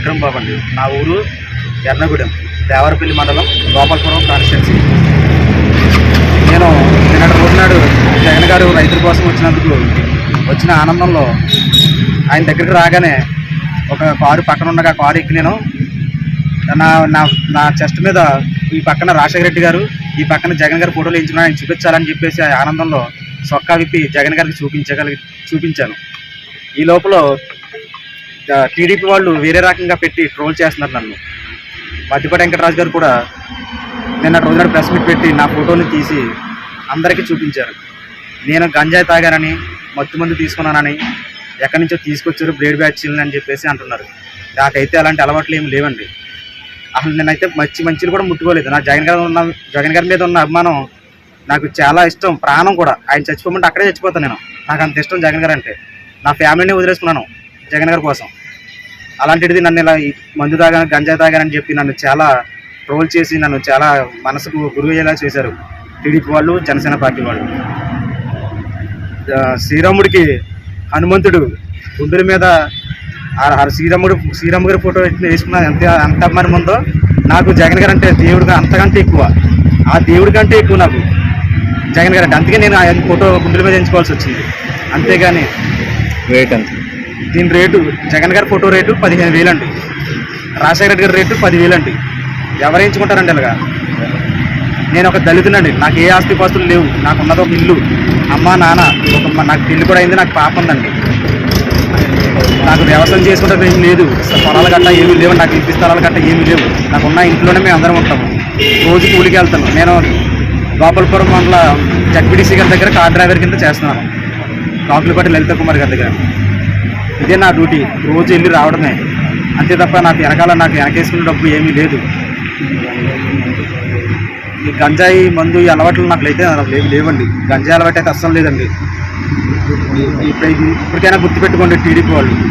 విక్రమ్ బాబు అండి. నా ఊరు ఎర్నగూడెం, దేవరపల్లి మండలం, గోపాలపురం కాన్స్టిట్యున్సీ. నేను నిన్నటి రోజునాడు జగన్ గారు రైతుల కోసం వచ్చిన ఆనందంలో ఆయన దగ్గరికి రాగానే ఒక కారు పక్కన ఉండగా కారు ఎక్కి నేను నా చెస్ట్ మీద ఈ పక్కన రాజశేఖర రెడ్డి గారు, ఈ పక్కన జగన్ గారి ఫోటోలు వేయించుకుని ఆయన చూపించాలని చెప్పేసి ఆ ఆనందంలో సొక్కా విప్పి జగన్ గారికి చూపించాను. ఈ లోపల టీడీపీ వాళ్ళు వేరే రకంగా పెట్టి ట్రోల్ చేస్తున్నారు నన్ను. మద్దిపాటి వెంకటరాజు గారు కూడా నిన్న రోజునాడు ప్రెస్ మీట్ పెట్టి నా ఫోటోని తీసి అందరికీ చూపించారు. నేను గంజాయి తాగానని, మత్తు మందు తీసుకున్నానని, ఎక్కడి నుంచో తీసుకొచ్చారు బ్లేడ్ బ్యాచ్లు అని చెప్పేసి అంటున్నారు. నాకైతే అలాంటి అలవాట్లు ఏమి లేవండి. అసలు నేనైతే మంచిలు కూడా ముట్టుకోలేదు. నా జగన్ గారి మీద ఉన్న అభిమానం నాకు చాలా ఇష్టం, ప్రాణం కూడా. ఆయన చచ్చిపోమంటే అక్కడే చచ్చిపోతాను నేను. నాకు అంత ఇష్టం జగన్ గారు అంటే. నా ఫ్యామిలీని వదిలేసుకున్నాను జగన్ గారి కోసం. అలాంటిది నన్ను ఇలా మందు తాగాను, గంజాయి తాగానని చెప్పి నన్ను చాలా ట్రోల్ చేసి నన్ను చాలా మనసుకు గురయ్యేలా చేశారు టీడీపీ వాళ్ళు, జనసేన పార్టీ వాళ్ళు. శ్రీరాముడికి హనుమంతుడు గుండెల మీద శ్రీరాము గారి ఫోటో వేసుకున్న ఎంత అభిమానం ఉందో నాకు జగన్ గారు అంటే దేవుడిగా అంతకంటే ఎక్కువ. ఆ దేవుడి కంటే ఎక్కువ నాకు జగన్ గారు అంటే. అందుకే నేను ఆ ఫోటో గుండెల మీద ఎంచుకోవాల్సి వచ్చింది. అంతేగాని రేట్ అంత. దీని రేటు, జగన్ గారి ఫోటో రేటు 15,000 అండి. రాజశేఖర రెడ్డి గారి రేటు 10,000 అండి. ఎవరు ఎంచుకుంటారండి అలాగా? నేను ఒక దళితునండి, నాకు ఏ ఆస్తిపాస్తులు లేవు. నాకు ఉన్నది ఒక ఇల్లు, అమ్మ నాన్న, నాకు పెళ్లి కూడా అయింది, నాకు పాప ఉందండి. నాకు వ్యవసాయం చేసుకుంటే ఏమి లేదు, పొలాల గట్ట ఏమీ లేవు, నాకు ఇంటి స్థలాల గట్ట ఏమీ లేవు. నాకు ఉన్న ఇంట్లోనే మేము అందరం ఉంటాము. రోజు కూలికి వెళ్తాను. నేను గోపాలపురం మండల జడ్పీటీసీ గారి దగ్గర కార్ డ్రైవర్ కింద చేస్తున్నాను, కాకులపాటి లలిత కుమార్ గారి దగ్గర. ఇదే నా డ్యూటీ, రోజు వెళ్ళి రావడమే. అంతే తప్ప నాకు వెనకేసుకునే డబ్బు ఏమీ లేదు. ఈ గంజాయి మందు ఈ అలవాట్లు నాకైతే లేవండి. గంజాయి అలవాటు అయితే అస్సలు లేదండి. ఇప్పటికైనా గుర్తుపెట్టుకోండి టీడీపీ వాళ్ళు.